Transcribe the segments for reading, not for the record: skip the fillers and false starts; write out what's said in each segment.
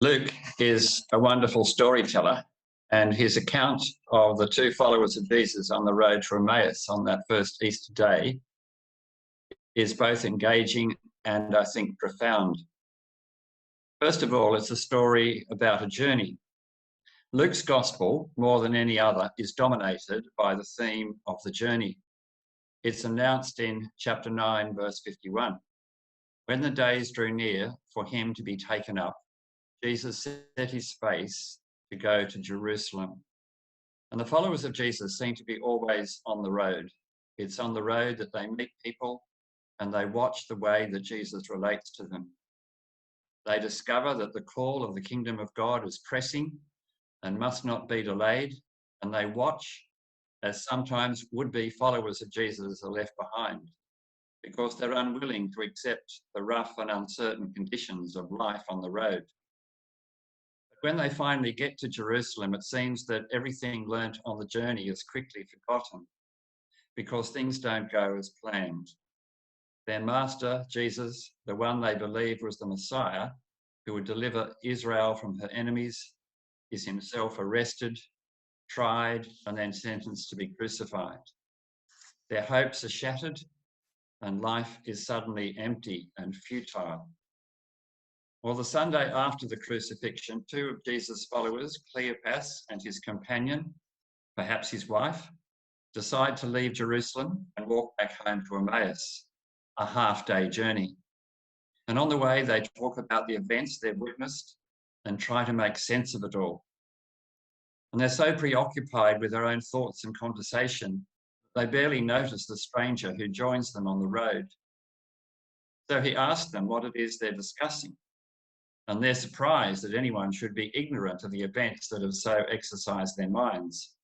Luke is a wonderful storyteller, and his account of the two followers of Jesus on the road to Emmaus on that first Easter day is both engaging and, I think, profound. First of all, it's a story about a journey. Luke's gospel, more than any other, is dominated by the theme of the journey. It's announced in chapter 9, verse 51. When the days drew near for him to be taken up, Jesus set his face to go to Jerusalem. And the followers of Jesus seem to be always on the road. It's on the road that they meet people and they watch the way that Jesus relates to them. They discover that the call of the kingdom of God is pressing and must not be delayed, and they watch as sometimes would-be followers of Jesus are left behind because they're unwilling to accept the rough and uncertain conditions of life on the road. When they finally get to Jerusalem, it seems that everything learnt on the journey is quickly forgotten because things don't go as planned. Their master, Jesus, the one they believed was the Messiah, who would deliver Israel from her enemies, is himself arrested, tried, and then sentenced to be crucified. Their hopes are shattered, and life is suddenly empty and futile. Well, the Sunday after the crucifixion, two of Jesus' followers, Cleopas and his companion, perhaps his wife, decide to leave Jerusalem and walk back home to Emmaus, a half-day journey. And on the way, they talk about the events they've witnessed and try to make sense of it all. And they're so preoccupied with their own thoughts and conversation, they barely notice the stranger who joins them on the road. So he asks them what it is they're discussing. And they're surprised that anyone should be ignorant of the events that have so exercised their minds.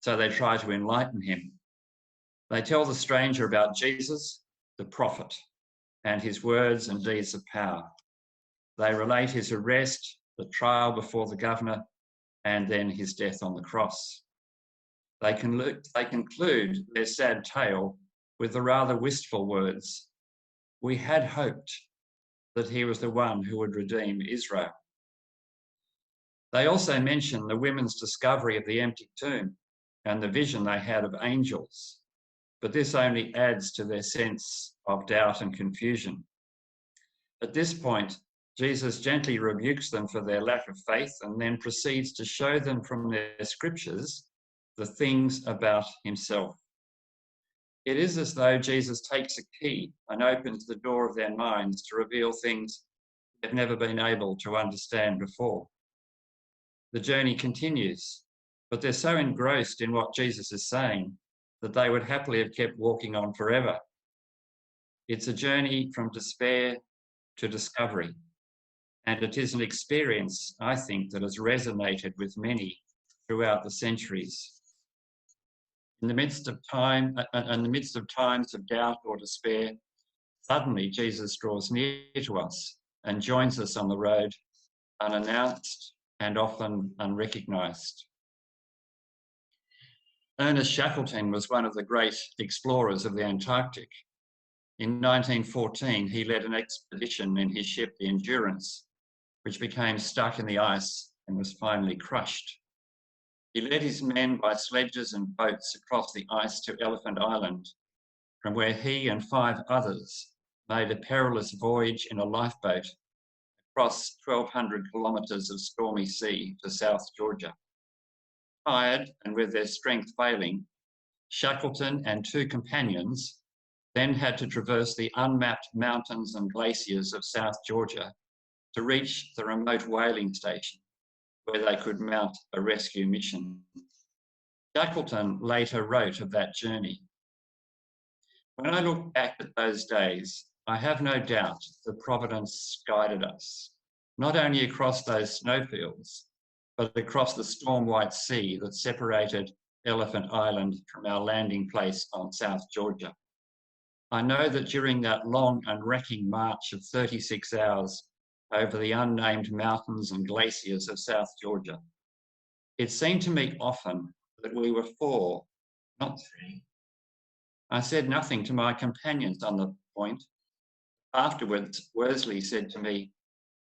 So they try to enlighten him. They tell the stranger about Jesus, the prophet, and his words and deeds of power. They relate his arrest, the trial before the governor, and then his death on the cross. They conclude their sad tale with the rather wistful words, "We had hoped that he was the one who would redeem Israel." They also mention the women's discovery of the empty tomb and the vision they had of angels, but this only adds to their sense of doubt and confusion. At this point, Jesus gently rebukes them for their lack of faith and then proceeds to show them from their scriptures the things about himself. It is as though Jesus takes a key and opens the door of their minds to reveal things they've never been able to understand before. The journey continues, but they're so engrossed in what Jesus is saying that they would happily have kept walking on forever. It's a journey from despair to discovery, and it is an experience, I think, that has resonated with many throughout the centuries. In the midst of times of doubt or despair, suddenly Jesus draws near to us and joins us on the road, unannounced and often unrecognised. Ernest Shackleton was one of the great explorers of the Antarctic. In 1914, he led an expedition in his ship, the Endurance, which became stuck in the ice and was finally crushed. He led his men by sledges and boats across the ice to Elephant Island, from where he and 5 others made a perilous voyage in a lifeboat across 1,200 kilometres of stormy sea to South Georgia. Tired and with their strength failing, Shackleton and 2 companions then had to traverse the unmapped mountains and glaciers of South Georgia to reach the remote whaling station where they could mount a rescue mission. Shackleton later wrote of that journey. "When I look back at those days, I have no doubt that Providence guided us, not only across those snowfields, but across the storm-white sea that separated Elephant Island from our landing place on South Georgia. I know that during that long and wrecking march of 36 hours over the unnamed mountains and glaciers of South Georgia, it seemed to me often that we were 4, not 3. I said nothing to my companions on the point. Afterwards, Worsley said to me,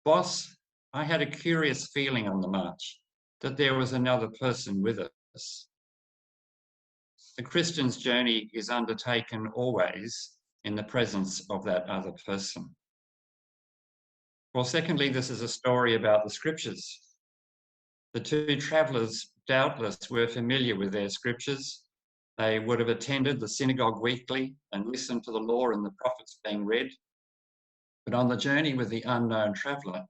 'Boss, I had a curious feeling on the march that there was another person with us. The Christian's journey is undertaken always in the presence of that other person. Well, secondly, this is a story about the scriptures. The two travellers doubtless were familiar with their scriptures. They would have attended the synagogue weekly and listened to the law and the prophets being read. But on the journey with the unknown traveller,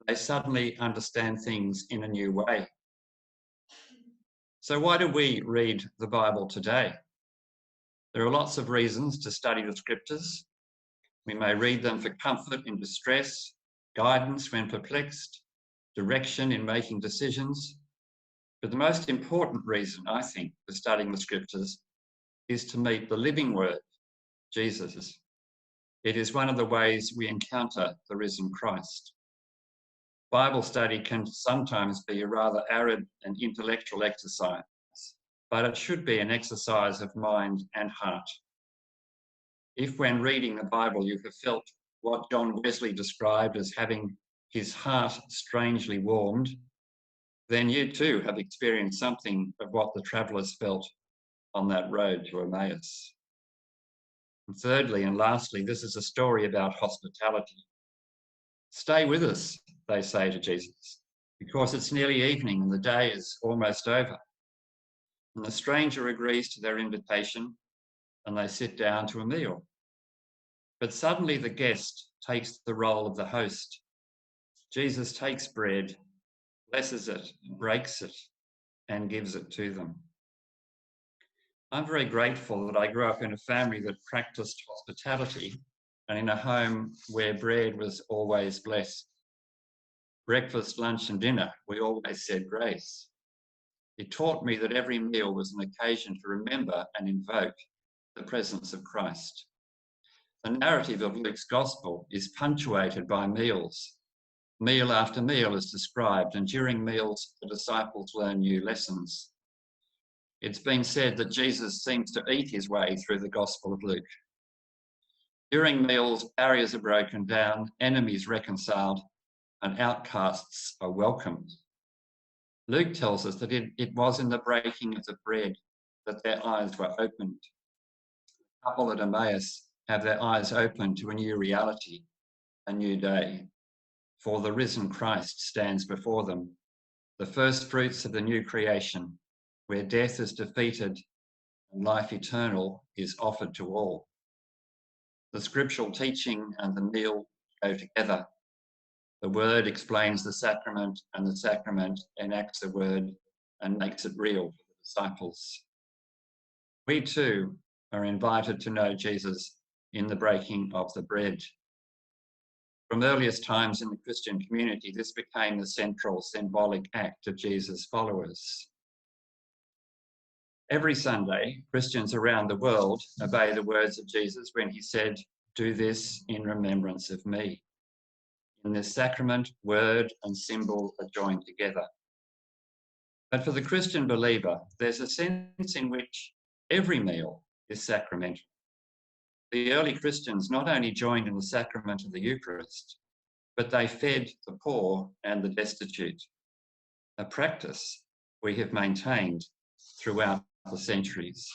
they suddenly understand things in a new way. So why do we read the Bible today? There are lots of reasons to study the scriptures. We may read them for comfort in distress, guidance when perplexed, direction in making decisions. But the most important reason, I think, for studying the scriptures is to meet the living word, Jesus. It is one of the ways we encounter the risen Christ. Bible study can sometimes be a rather arid and intellectual exercise, but it should be an exercise of mind and heart. If when reading the Bible you have felt what John Wesley described as having his heart strangely warmed, then you too have experienced something of what the travellers felt on that road to Emmaus. And thirdly and lastly, this is a story about hospitality. Stay with us, they say to Jesus, because it's nearly evening and the day is almost over. And the stranger agrees to their invitation and they sit down to a meal. But suddenly the guest takes the role of the host. Jesus takes bread, blesses it, breaks it, and gives it to them. I'm very grateful that I grew up in a family that practiced hospitality and in a home where bread was always blessed. Breakfast, lunch, and dinner, we always said grace. It taught me that every meal was an occasion to remember and invoke the presence of Christ. The narrative of Luke's gospel is punctuated by meals. Meal after meal is described, and during meals, the disciples learn new lessons. It's been said that Jesus seems to eat his way through the Gospel of Luke. During meals, barriers are broken down, enemies reconciled, and outcasts are welcomed. Luke tells us that it was in the breaking of the bread that their eyes were opened. The couple at Emmaus have their eyes opened to a new reality, a new day. For the risen Christ stands before them, the first fruits of the new creation, where death is defeated and life eternal is offered to all. The scriptural teaching and the meal go together. The word explains the sacrament, and the sacrament enacts the word and makes it real for the disciples. We too are invited to know Jesus in the breaking of the bread. From earliest times in the Christian community, this became the central symbolic act of Jesus' followers. Every Sunday, Christians around the world obey the words of Jesus when he said, "Do this in remembrance of me." In this sacrament, word and symbol are joined together. But for the Christian believer, there's a sense in which every meal is sacramental. The early Christians not only joined in the sacrament of the Eucharist, but they fed the poor and the destitute, a practice we have maintained throughout the centuries.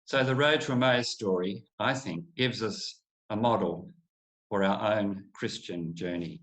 So the Road to Emmaus story, I think, gives us a model for our own Christian journey.